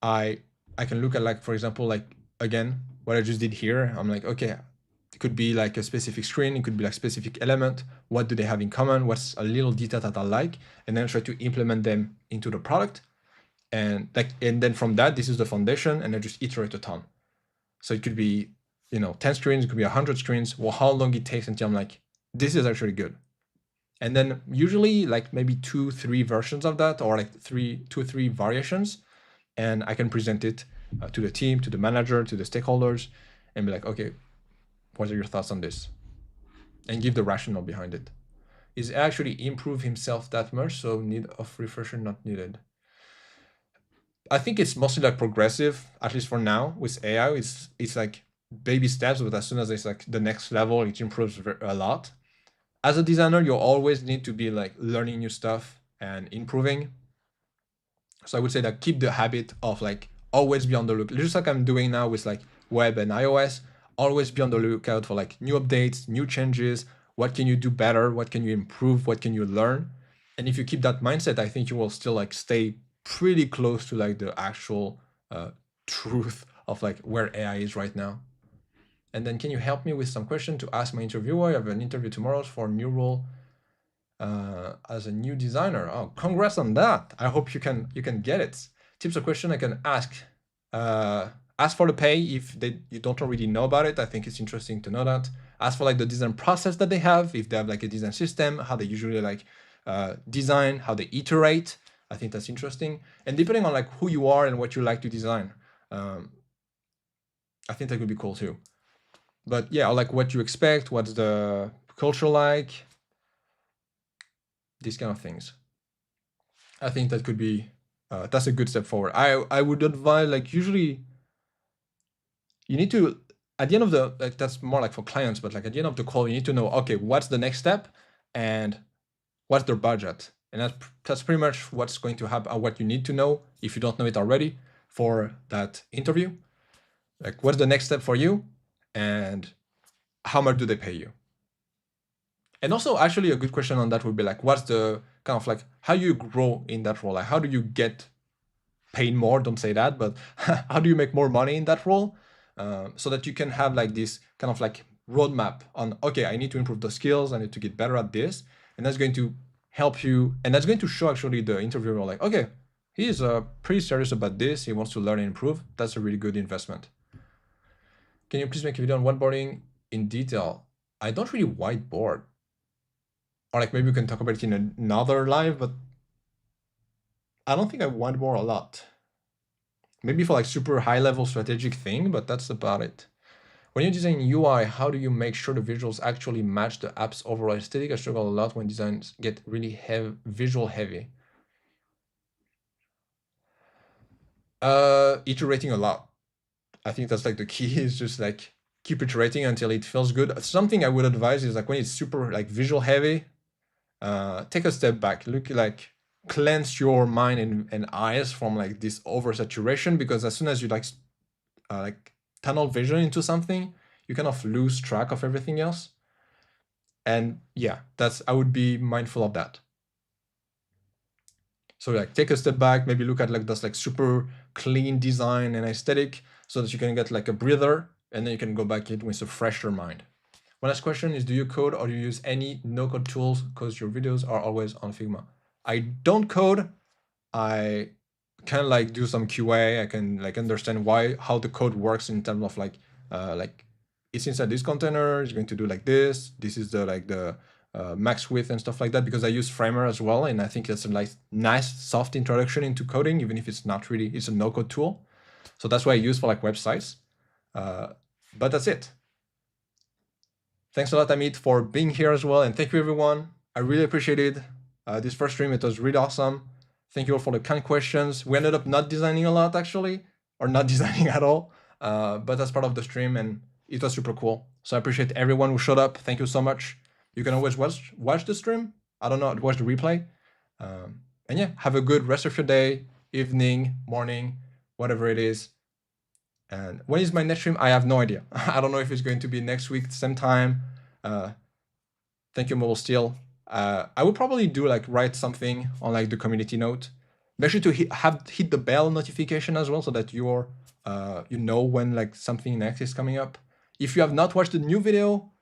S1: I can look at, like, for example, like again, what I just did here. I'm like, okay, it could be like a specific screen, it could be like specific element. What do they have in common? What's a little detail that I like? And then try to implement them into the product. And then from that, this is the foundation, and I just iterate a ton. So it could be, 10 screens, it could be 100 screens. Well, how long it takes until I'm like, this is actually good. And then usually like maybe 2-3 versions of that, or like 2-3 variations. And I can present it to the team, to the manager, to the stakeholders, and be like, okay, what are your thoughts on this? And give the rationale behind it. Is actually improve himself that much, so need of refresher not needed? I think it's mostly like progressive, at least for now. With AI, it's like baby steps, but as soon as it's like the next level, it improves a lot. As a designer, you always need to be like learning new stuff and improving. So I would say that keep the habit of like always be on the lookout, just like I'm doing now with like web and iOS. Always be on the lookout for like new updates, new changes. What can you do better? What can you improve? What can you learn? And if you keep that mindset, I think you will still like stay pretty close to like the actual truth of like where AI is right now. And then can you help me with some question to ask my interviewer? I have an interview tomorrow for a new role as a new designer. Oh, congrats on that. I hope you can get it. Tips or question I can ask. Ask for the pay if you don't already know about it. I think it's interesting to know that. Ask for like the design process that they have, if they have like a design system, how they usually like design, how they iterate. I think that's interesting. And depending on like who you are and what you like to design, I think that could be cool too. But yeah, like what you expect, what's the culture like, these kind of things. I think that could be, that's a good step forward. I would advise, like usually you need to, at the end of the, like that's more like for clients, but like at the end of the call, you need to know, okay, what's the next step and what's their budget? And that's pretty much what's going to happen, what you need to know if you don't know it already for that interview. Like what's the next step for you and how much do they pay you? And also actually a good question on that would be like, what's the kind of like, how you grow in that role? Like how do you get paid more? Don't say that, but how do you make more money in that role? So that you can have like this kind of like roadmap on, okay, I need to improve the skills, I need to get better at this. And that's going to help you. And that's going to show actually the interviewer like, okay, he's pretty serious about this. He wants to learn and improve. That's a really good investment. Can you please make a video on whiteboarding in detail? I don't really whiteboard. Or like maybe we can talk about it in another live, but I don't think I whiteboard a lot. maybe for like super high level strategic thing, but that's about it. When you're designing UI, how do you make sure the visuals actually match the app's overall aesthetic? I struggle a lot when designs get really visual heavy. Iterating a lot. I think that's like the key is just like keep iterating until it feels good. Something I would advise is like when it's super like visual heavy, take a step back, look like cleanse your mind and eyes from like this oversaturation, because as soon as you like tunnel vision into something, you kind of lose track of everything else. And yeah, I would be mindful of that. So like take a step back, maybe look at like this like super clean design and aesthetic so that you can get like a breather, and then you can go back in with a fresher mind. One last question is, do you code or do you use any no-code tools? Because your videos are always on Figma. I don't code. I can like do some QA. I can like understand how the code works in terms of like it's inside this container. It's going to do like this. This is the max width and stuff like that, because I use Framer as well, and I think that's a nice soft introduction into coding, even if it's not really, it's a no-code tool. So that's what I use for like websites. But that's it. Thanks a lot, Amit, for being here as well, and thank you everyone. I really appreciated this first stream. It was really awesome. Thank you all for the kind questions. We ended up not designing a lot actually, or not designing at all, but that's part of the stream, and it was super cool. So I appreciate everyone who showed up. Thank you so much. You can always watch the stream. I don't know, watch the replay. And yeah, have a good rest of your day, evening, morning, whatever it is. And when is my next stream? I have no idea. I don't know if it's going to be next week, same time. Thank you, Mobile Steel. I would probably do like write something on like the community note. Make sure to hit the bell notification as well, so that you're you know when like something next is coming up. If you have not watched the new video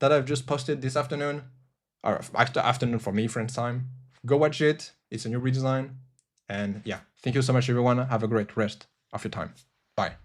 S1: that I've just posted this afternoon, or afternoon for me, French time, go watch it. It's a new redesign. And yeah, thank you so much, everyone. Have a great rest of your time. Bye.